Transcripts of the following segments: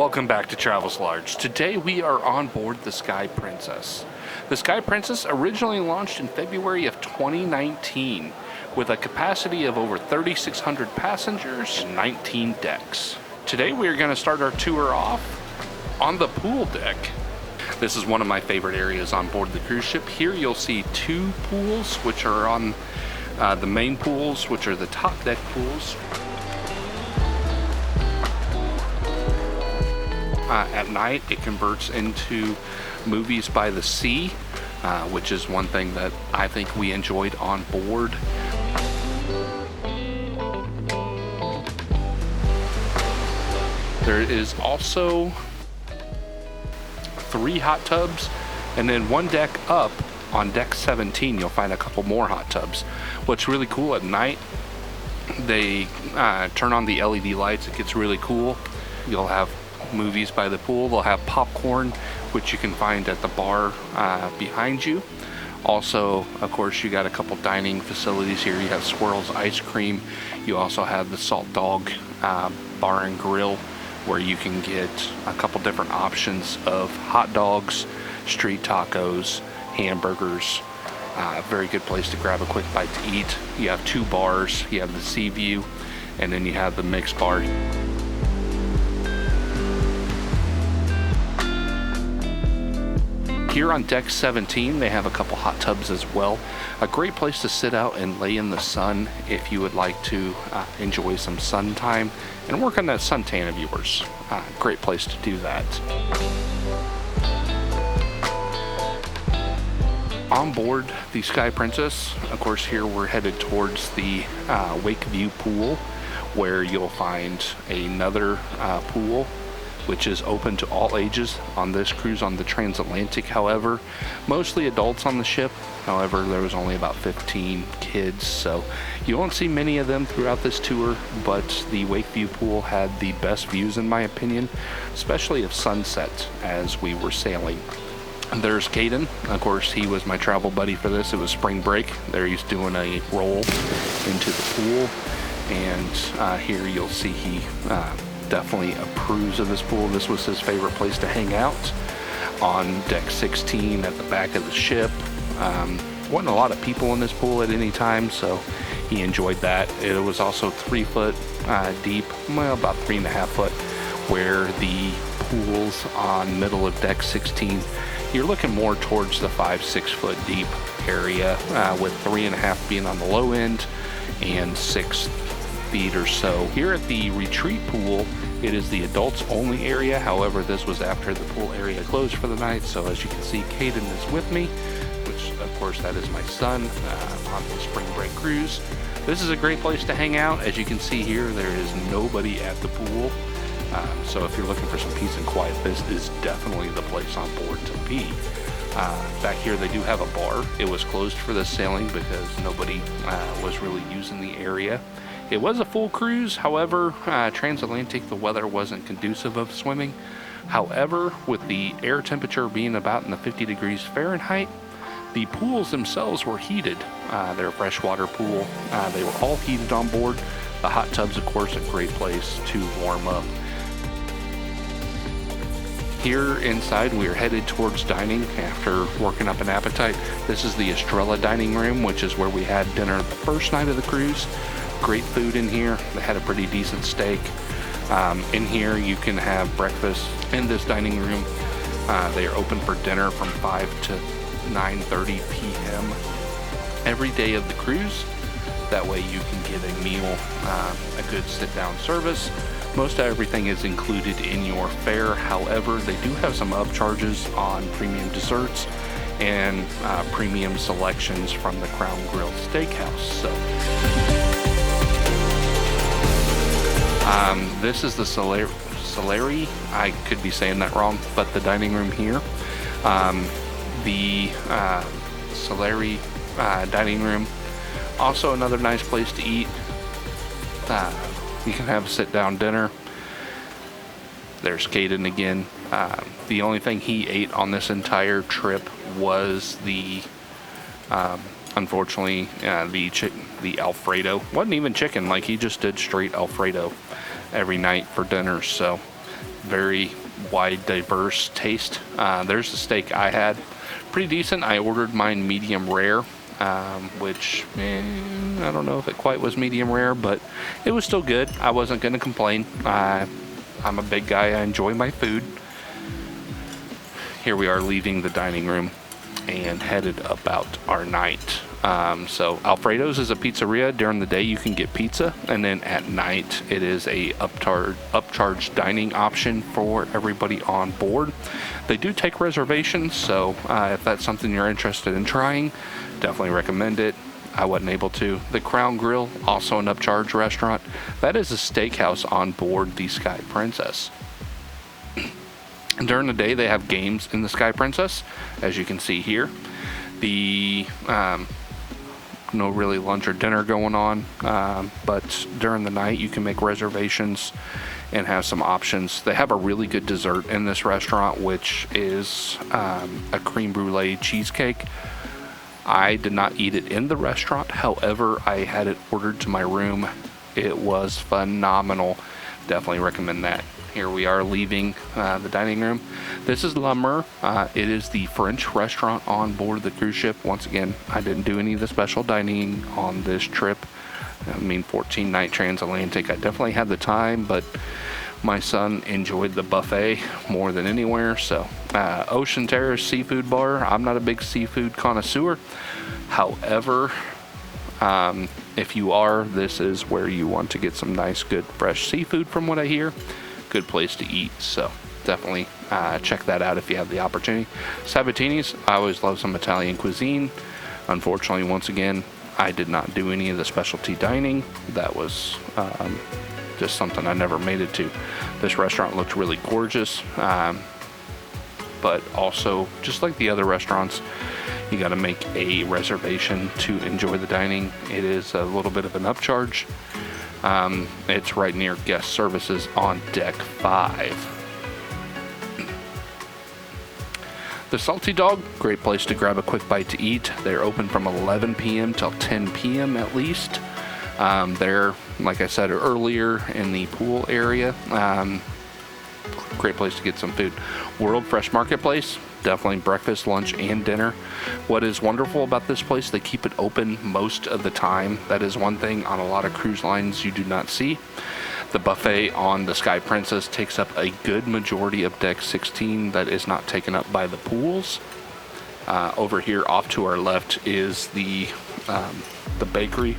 Welcome back to Travels Large. Today we are on board the Sky Princess. The Sky Princess originally launched in February of 2019 with a capacity of over 3,600 passengers and 19 decks. Today we are going to start our tour off on the pool deck. This is one of my favorite areas on board the cruise ship. Here you'll see two pools, which are on the main pools, which are the top deck pools. At night, it converts into movies by the sea, which is one thing that I think we enjoyed on board. There is also 3 hot tubs, and then one deck up on deck 17 you'll find a couple more hot tubs. What's really cool at night, they turn on the LED lights. It gets really cool. You'll have movies by the pool. They'll have popcorn, which you can find at the bar behind you. Also, of course, you got a couple dining facilities here. You have Swirls ice cream. You also have the Salt Dog bar and grill, where you can get a couple different options of hot dogs, street tacos, hamburgers. Very good place to grab a quick bite to eat. You have 2 bars. You have the sea view, and then you have the mixed bar. Here on deck 17, they have a couple hot tubs as well. A great place to sit out and lay in the sun if you would like to enjoy some sun time and work on that suntan of yours. Great place to do that. On board the Sky Princess, of course, here we're headed towards the Wake View pool, where you'll find another pool which is open to all ages on this cruise on the transatlantic. However, mostly adults on the ship. However, there was only about 15 kids, so you won't see many of them throughout this tour, but the Wakeview pool had the best views in my opinion, especially of sunset as we were sailing. There's Caden. Of course, he was my travel buddy for this. It was spring break. There he's doing a roll into the pool, and here you'll see he definitely approves of this pool. This was his favorite place to hang out, on deck 16 at the back of the ship. Wasn't a lot of people in this pool at any time, so he enjoyed that. It was also 3 foot deep, well, about 3.5 foot, where the pools on middle of deck 16, you're looking more towards the 5-6 foot deep area, with 3.5 being on the low end and 6 feet or so. Here at the retreat pool, it is the adults only area. However, this was after the pool area closed for the night, so as you can see, Caden is with me, which of course that is my son, on the spring break cruise. This is a great place to hang out. As you can see here, there is nobody at the pool, so if you're looking for some peace and quiet, this is definitely the place on board to be. Back here they do have a bar. It was closed for this sailing because nobody was really using the area. It was a full cruise. However, transatlantic, the weather wasn't conducive of swimming. However, with the air temperature being about in the 50 degrees Fahrenheit, the pools themselves were heated. They're a freshwater pool. They were all heated on board. The hot tubs, of course, a great place to warm up. Here inside, we are headed towards dining after working up an appetite. This is the Estrella dining room, which is where we had dinner the first night of the cruise. Great food in here. They had a pretty decent steak. In here you can have breakfast in this dining room. They are open for dinner from 5 to 9:30 p.m. every day of the cruise. That way you can get a meal, a good sit-down service. Most everything is included in your fare. However, they do have some upcharges on premium desserts and premium selections from the Crown Grill Steakhouse. So this is the Soleil, I could be saying that wrong, but the dining room here. The Soleil dining room, also another nice place to eat. You can have a sit-down dinner. There's Caden again. The only thing he ate on this entire trip was the, unfortunately, the Alfredo. Wasn't even chicken, like he just did straight Alfredo every night for dinner. So very wide, diverse taste. There's the steak I had. Pretty decent. I ordered mine medium rare, which I don't know if it quite was medium rare, but it was still good. I wasn't going to complain. I'm a big guy. I enjoy my food. Here we are leaving the dining room and headed about our night. So Alfredo's is a pizzeria. During the day you can get pizza, and then at night it is a upcharge dining option for everybody on board. They do take reservations, so if that's something you're interested in trying, definitely recommend it. I wasn't able to. The Crown Grill, also an upcharge restaurant. That is a steakhouse on board the Sky Princess. During the day they have games in the Sky Princess, as you can see here. The no really lunch or dinner going on, but during the night you can make reservations and have some options. They have a really good dessert in this restaurant, which is a creme brulee cheesecake. I did not eat it in the restaurant, however I had it ordered to my room. It was phenomenal. Definitely recommend that. Here we are leaving the dining room. This is La Mer. It is the French restaurant on board the cruise ship. Once again, I didn't do any of the special dining on this trip. 14-night transatlantic. I definitely had the time, but my son enjoyed the buffet more than anywhere. So Ocean Terrace Seafood Bar. I'm not a big seafood connoisseur. However, if you are, this is where you want to get some nice, good, fresh seafood from what I hear. Good place to eat, so definitely check that out if you have the opportunity. Sabitini's, I always love some Italian cuisine. Unfortunately, once again, I did not do any of the specialty dining. That was just something I never made it to. This restaurant looked really gorgeous, but also, just like the other restaurants, you got to make a reservation to enjoy the dining. It is a little bit of an upcharge. It's right near guest services on deck 5. The Salty Dog, great place to grab a quick bite to eat. They're open from 11 p.m. till 10 p.m. at least. They're, like I said earlier, in the pool area. Great place to get some food. World Fresh Marketplace, definitely breakfast, lunch, and dinner. What is wonderful about this place, they keep it open most of the time. That is one thing on a lot of cruise lines you do not see. The buffet on the Sky Princess takes up a good majority of deck 16 that is not taken up by the pools. Over here off to our left is the bakery.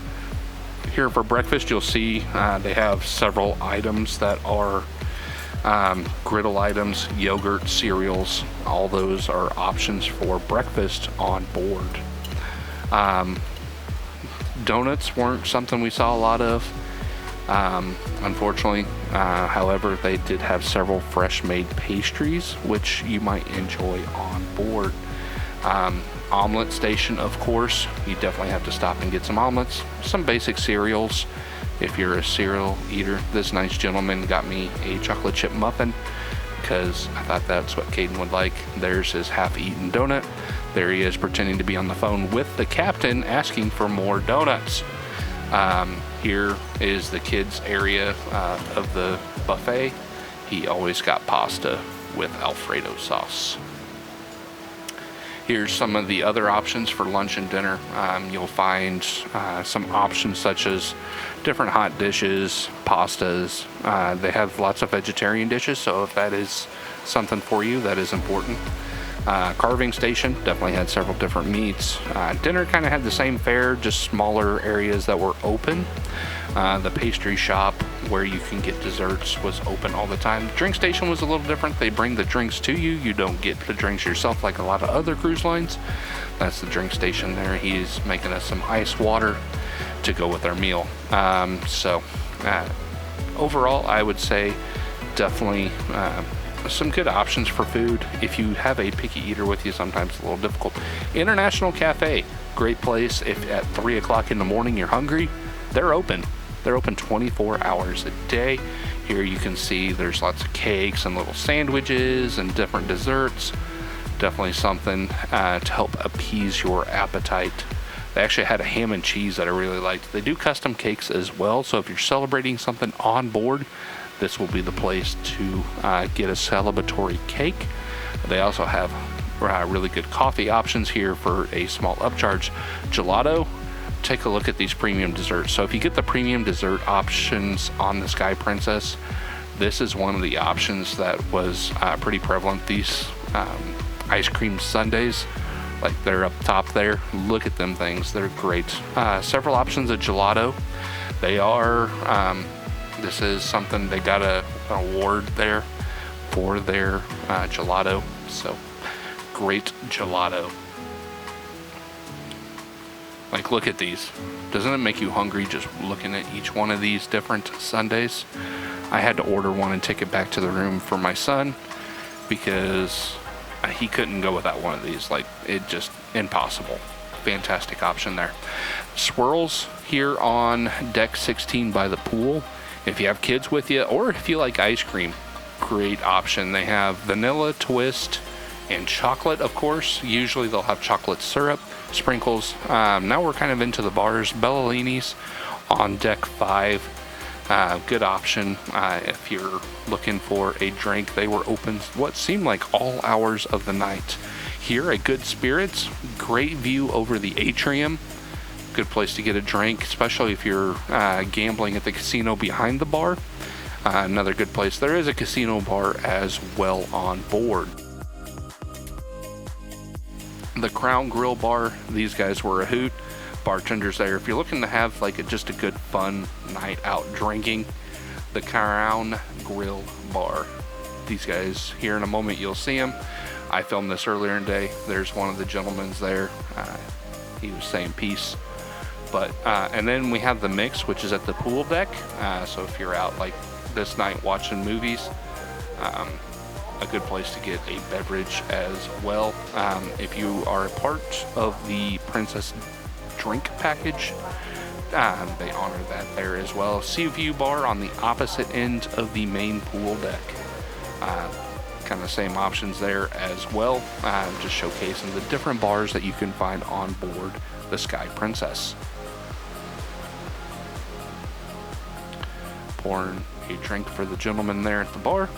Here for breakfast you'll see they have several items that are griddle items, yogurt, cereals. All those are options for breakfast on board. Donuts weren't something we saw a lot of, unfortunately. However, they did have several fresh made pastries which you might enjoy on board. Omelet station, of course, you definitely have to stop and get some omelets, some basic cereals if you're a cereal eater. This nice gentleman got me a chocolate chip muffin because I thought that's what Caden would like. There's his half-eaten donut. There he is pretending to be on the phone with the captain asking for more donuts. Here is the kids area of the buffet. He always got pasta with Alfredo sauce. Here's some of the other options for lunch and dinner. You'll find some options such as different hot dishes, pastas. They have lots of vegetarian dishes, so if that is something for you, that is important. Carving station definitely had several different meats. Dinner kind of had the same fare, just smaller areas that were open. The pastry shop where you can get desserts was open all the time. The drink station was a little different. They bring the drinks to you. You don't get the drinks yourself like a lot of other cruise lines. That's the drink station there. He's making us some ice water to go with our meal. Overall, I would say definitely some good options for food. If you have a picky eater with you, sometimes it's a little difficult. International Cafe, great place. If at 3 o'clock in the morning you're hungry, they're open. They're open 24 hours a day. Here you can see there's lots of cakes and little sandwiches and different desserts. Definitely something to help appease your appetite. They actually had a ham and cheese that I really liked. They do custom cakes as well, so if you're celebrating something on board, this will be the place to get a celebratory cake. They also have really good coffee options here for a small upcharge. Gelato, take a look at these premium desserts. So if you get the premium dessert options on the Sky Princess, this is one of the options that was pretty prevalent. These ice cream sundaes, like they're up top there. Look at them things, they're great. Several options of gelato. They are, this is something, they got an award there for their gelato. So great gelato. Like, look at these. Doesn't it make you hungry just looking at each one of these different sundaes? I had to order one and take it back to the room for my son because he couldn't go without one of these. Like, it just impossible. Fantastic option there. Swirls here on deck 16 by the pool. If you have kids with you, or if you like ice cream, great option. They have vanilla, twist, and chocolate, of course. Usually they'll have chocolate syrup, sprinkles. Now we're kind of into the bars. Bellini's on deck 5. Good option if you're looking for a drink. They were open what seemed like all hours of the night. Here at Good Spirits, great view over the atrium. Good place to get a drink, especially if you're gambling at the casino behind the bar. Another good place. There is a casino bar as well on board. The Crown Grill Bar, these guys were a hoot. Bartenders there. If you're looking to have like just a good fun night out drinking, the Crown Grill Bar. These guys, here in a moment you'll see them. I filmed this earlier in the day. There's one of the gentlemen's there. He was saying peace. But and then we have the Mix, which is at the pool deck. So if you're out like this night watching movies, a good place to get a beverage as well. If you are a part of the Princess drink package, they honor that there as well. Sea View Bar on the opposite end of the main pool deck. Kind of same options there as well. Just showcasing the different bars that you can find on board the Sky Princess. Pouring a drink for the gentleman there at the bar.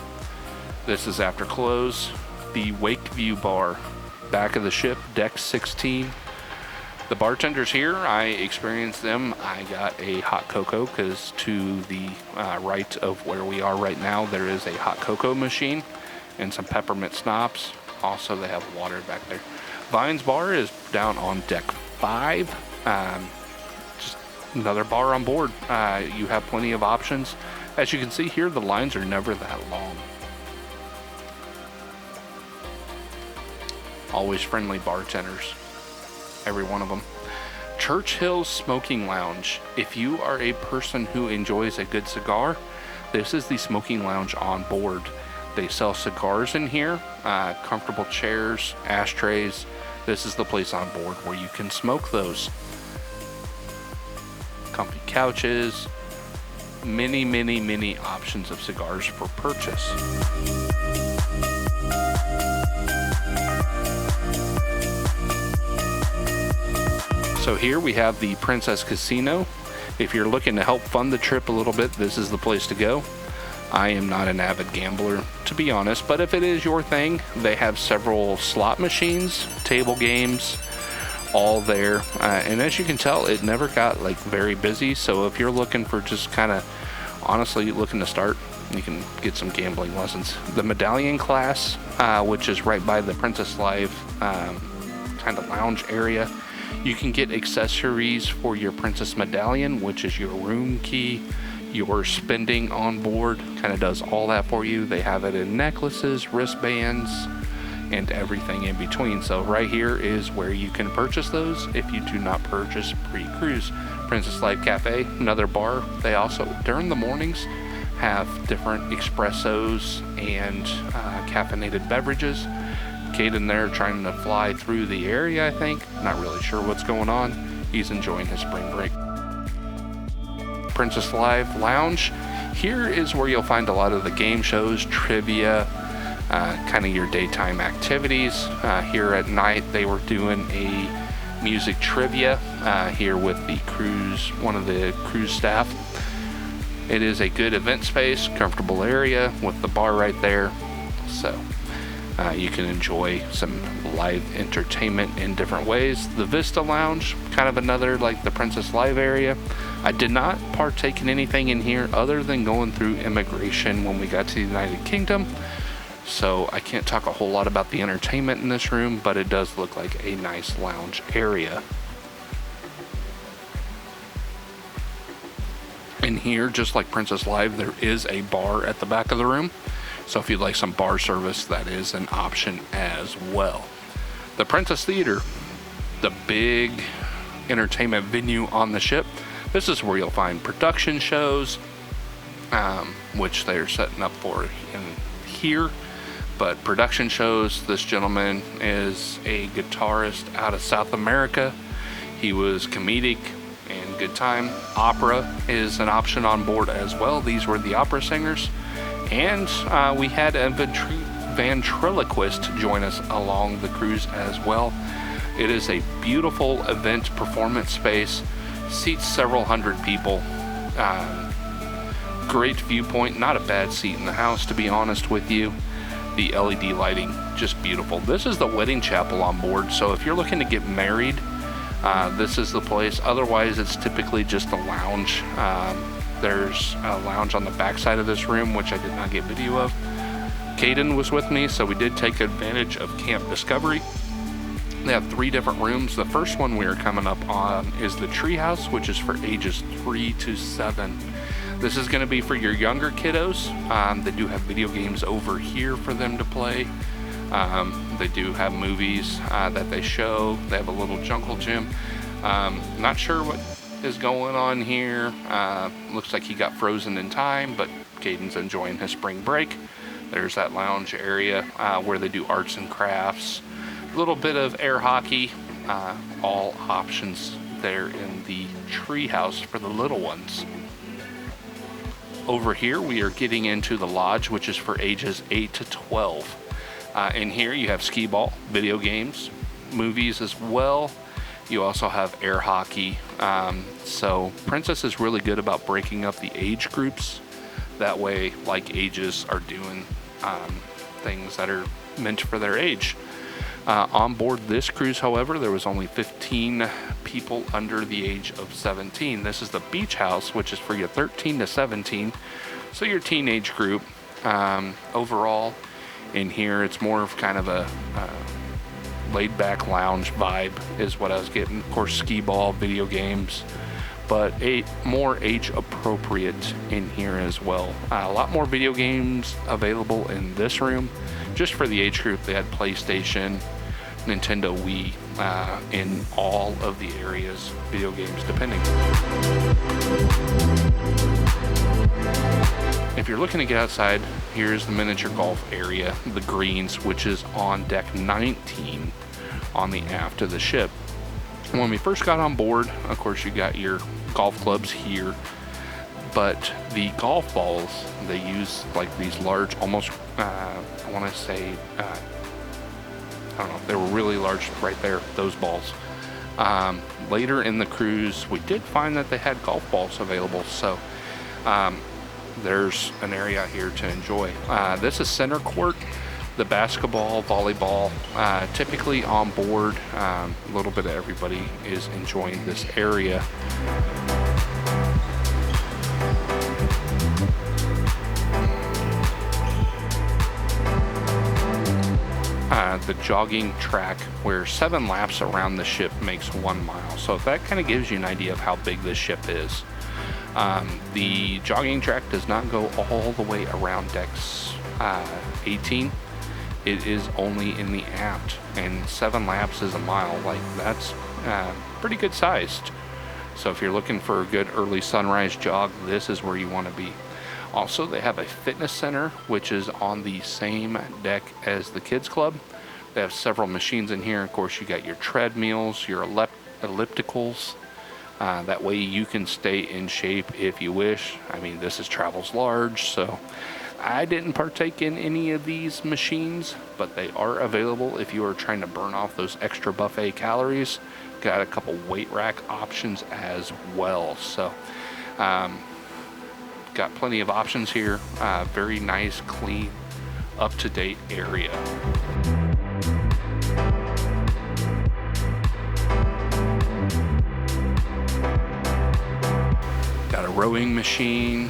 This is after close. The Wakeview Bar, back of the ship, deck 16. The bartenders here, I experienced them. I got a hot cocoa because to the right of where we are right now, there is a hot cocoa machine and some peppermint schnapps. Also, they have water back there. Vine's Bar is down on deck 5. Just another bar on board. You have plenty of options. As you can see here, the lines are never that long. Always friendly bartenders, every one of them. Churchills Smoking Lounge. If you are a person who enjoys a good cigar, this is the smoking lounge on board. They sell cigars in here, comfortable chairs, ashtrays. This is the place on board where you can smoke those. Comfy couches, many options of cigars for purchase. So here we have the Princess Casino. If you're looking to help fund the trip a little bit, this is the place to go. I am not an avid gambler, to be honest, but if it is your thing, they have several slot machines, table games, all there. And as you can tell, it never got like very busy. So if you're looking for just kind of honestly looking to start, you can get some gambling lessons. The Medallion Class, which is right by the Princess Live kind of lounge area. You can get accessories for your Princess Medallion, which is your room key, your spending on board, kind of does all that for you. They have it in necklaces, wristbands, and everything in between. So right here is where you can purchase those if you do not purchase pre-cruise. Princess Live Cafe, another bar. They also, during the mornings, have different espressos and caffeinated beverages. Caden there trying to fly through the area, I think. Not really sure what's going on. He's enjoying his spring break. Princess Live Lounge. Here is where you'll find a lot of the game shows, trivia, kind of your daytime activities. Here at night, they were doing a music trivia here with the cruise, one of the cruise staff. It is a good event space, comfortable area with the bar right there. So you can enjoy some live entertainment in different ways. The Vista Lounge, kind of another like the Princess Live area. I did not partake in anything in here other than going through immigration when we got to the United Kingdom. So I can't talk a whole lot about the entertainment in this room, but it does look like a nice lounge area. In here, just like Princess Live, there is a bar at the back of the room. So if you'd like some bar service, that is an option as well. The Princess Theater, the big entertainment venue on the ship. This is where you'll find production shows, which they're setting up for in here. But production shows, this gentleman is a guitarist out of South America. He was comedic and good time. Opera is an option on board as well. These were the opera singers. And we had a ventriloquist join us along the cruise as well. It is a beautiful event performance space. Seats several hundred people. Great viewpoint. Not a bad seat in the house, to be honest with you. The LED lighting, just beautiful. This is the wedding chapel on board. So if you're looking to get married, this is the place. Otherwise, it's typically just a lounge. There's a lounge on the back side of this room, which I did not get video of. Caden was with me, so we did take advantage of Camp Discovery. They have 3 different rooms. The first one we are coming up on is the Treehouse, which is for ages 3 to 7. This is going to be for your younger kiddos. They do have video games over here for them to play. They do have movies that they show. They have a little jungle gym. Not sure what is going on here. Looks like he got frozen in time, but Caden's enjoying his spring break. There's that lounge area where they do arts and crafts. A little bit of air hockey. All options there in the Treehouse for the little ones. Over here we are getting into the lodge, which is for ages 8 to 12. In here you have skee ball, video games, movies as well. You also have air hockey. So Princess is really good about breaking up the age groups. That way, like ages are doing things that are meant for their age. On board this cruise, however, there was only 15 people under the age of 17. This is the beach house, which is for your 13 to 17. So your teenage group. Overall, in here, it's more of kind of a laid-back lounge vibe is what I was getting. Of course, skee ball, video games, but more age-appropriate in here as well. A lot more video games available in this room. Just for the age group, they had PlayStation, Nintendo Wii, in all of the areas, video games depending. If you're looking to get outside, here's the miniature golf area, the greens, which is on deck 19 on the aft of the ship. When we first got on board, of course, you got your golf clubs here, but the golf balls, they use like these large, almost, I want to say, I don't know, they were really large right there, those balls. Later in the cruise, we did find that they had golf balls available, so there's an area here to enjoy. This is center court, the basketball, volleyball, typically on board. A little bit of everybody is enjoying this area. The jogging track, where 7 laps around the ship makes 1 mile. So that kind of gives you an idea of how big this ship is. The jogging track does not go all the way around decks 18. It is only in the aft, and 7 laps is a mile. Like, that's pretty good sized. So if you're looking for a good early sunrise jog, this is where you want to be. Also, they have a fitness center, which is on the same deck as the kids club. They have several machines in here. Of course, you got your treadmills, your ellipticals. That way you can stay in shape if you wish. I mean, this is Travels Large, so I didn't partake in any of these machines, but they are available if you are trying to burn off those extra buffet calories. Got a couple weight rack options as well. So got plenty of options here. Very nice, clean, up-to-date area. Got a rowing machine.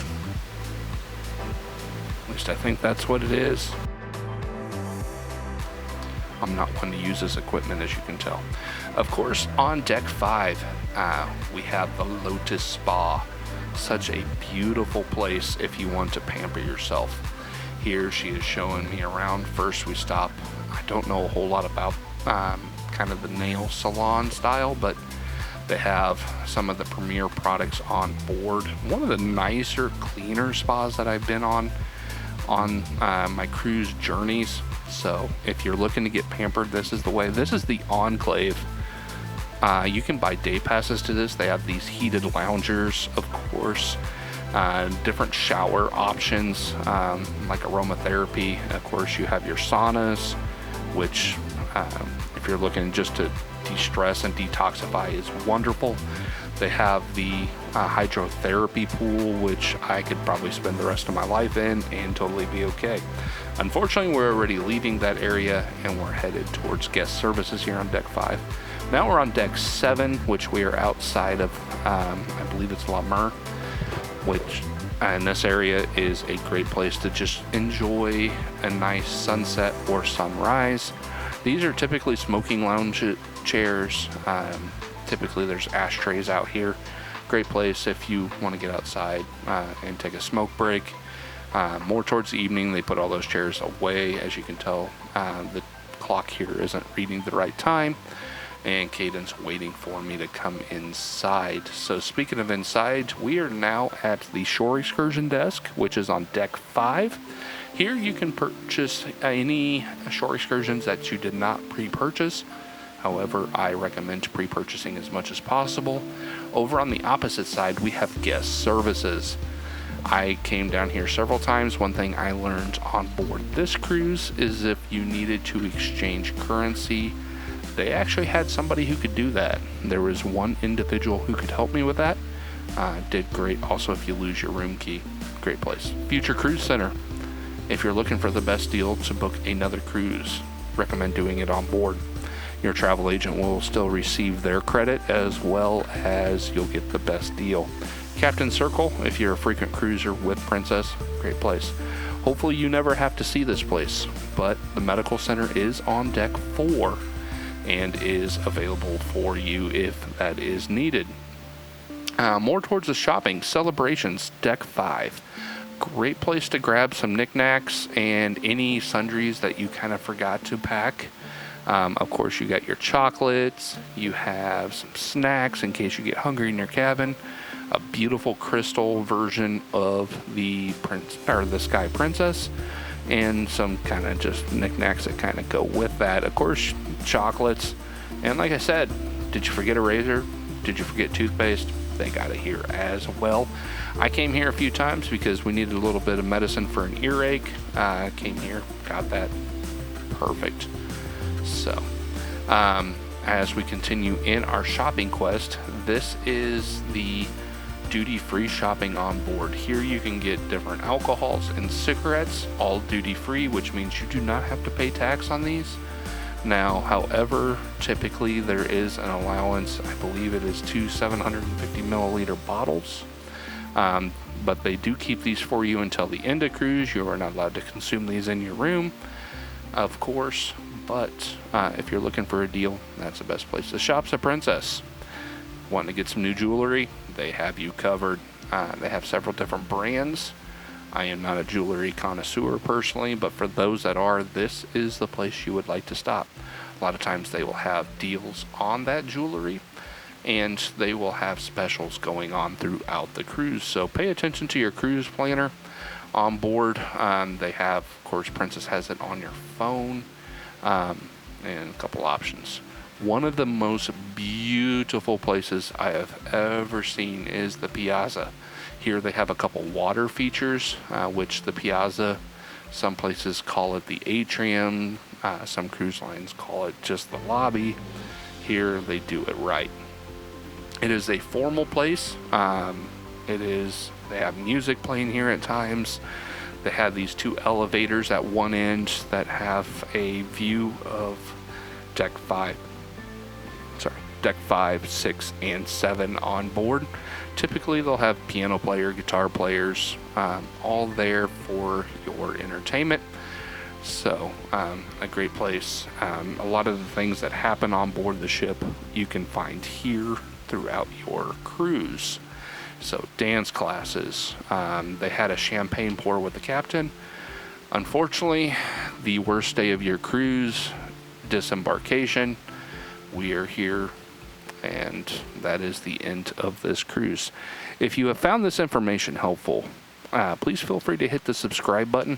At least I think that's what it is. I'm not one to use this equipment, as you can tell. Of course, on deck 5, we have the Lotus Spa. Such a beautiful place if you want to pamper yourself. Here she is showing me around. First we stop. I don't know a whole lot about kind of the nail salon style, but they have some of the premier products on board. One of the nicer, cleaner spas that I've been on my cruise journeys. So if you're looking to get pampered, this is the way. This is the Enclave. You can buy day passes to this. They have these heated loungers, of course, different shower options, like aromatherapy. Of course, you have your saunas, which if you're looking just to de-stress and detoxify, is wonderful. They have the hydrotherapy pool, which I could probably spend the rest of my life in and totally be okay. Unfortunately, we're already leaving that area and we're headed towards guest services here on deck 5. Now we're on deck 7, which we are outside of, I believe it's La Mer, which in this area is a great place to just enjoy a nice sunset or sunrise. These are typically smoking lounge chairs. Typically there's ashtrays out here. Great place if you want to get outside and take a smoke break. More towards the evening, they put all those chairs away. As you can tell, the clock here isn't reading the right time, and Caden's waiting for me to come inside. So speaking of inside, we are now at the shore excursion desk, which is on deck 5. Here you can purchase any shore excursions that you did not pre-purchase. However, I recommend pre-purchasing as much as possible. Over on the opposite side, we have guest services. I came down here several times. One thing I learned on board this cruise is if you needed to exchange currency, they actually had somebody who could do that. There was one individual who could help me with that. Did great. Also, if you lose your room key, great place. Future Cruise Center. If you're looking for the best deal to book another cruise, recommend doing it on board. Your travel agent will still receive their credit as well as you'll get the best deal. Captain Circle, if you're a frequent cruiser with Princess, great place. Hopefully you never have to see this place, but the medical center is on deck 4 and is available for you if that is needed. More towards the shopping, Celebrations, deck 5. Great place to grab some knickknacks and any sundries that you kind of forgot to pack. Of course, you got your chocolates, you have some snacks in case you get hungry in your cabin, a beautiful crystal version of the Sky Princess, and some kind of just knickknacks that kind of go with that. Of course, chocolates, and like I said, did you forget a razor? Did you forget toothpaste? They got it here as well. I came here a few times because we needed a little bit of medicine for an earache. Came here, got that, perfect. So, as we continue in our shopping quest, this is the duty-free shopping on board. Here you can get different alcohols and cigarettes, all duty-free, which means you do not have to pay tax on these. Now, however, typically there is an allowance. I believe it is 2 750 milliliter bottles. But they do keep these for you until the end of cruise. You are not allowed to consume these in your room, of course. But if you're looking for a deal, that's the best place to shop's a Princess. Wanting to get some new jewelry? They have you covered. They have several different brands. I am not a jewelry connoisseur personally, but for those that are, this is the place you would like to stop. A lot of times they will have deals on that jewelry, and they will have specials going on throughout the cruise. So pay attention to your cruise planner on board. They have, of course, Princess has it on your phone, and a couple options. One of the most beautiful places I have ever seen is the Piazza. Here they have a couple water features, which the Piazza, some places call it the atrium, some cruise lines call it just the lobby. Here they do it right. It is a formal place. They have music playing here at times. They have these 2 elevators at one end that have a view of deck 5, 6, and 7 on board. Typically they'll have piano player, guitar players, all there for your entertainment. So a great place. A lot of the things that happen on board the ship you can find here throughout your cruise. So dance classes. They had a champagne pour with the captain. Unfortunately, the worst day of your cruise, disembarkation. We are here, and that is the end of this cruise. If you have found this information helpful, please feel free to hit the subscribe button.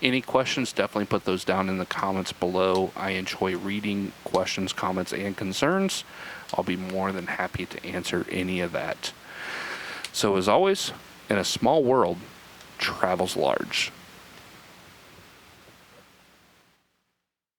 Any questions, definitely put those down in the comments below. I enjoy reading questions, comments, and concerns. I'll be more than happy to answer any of that. So as always, in a small world, travels large.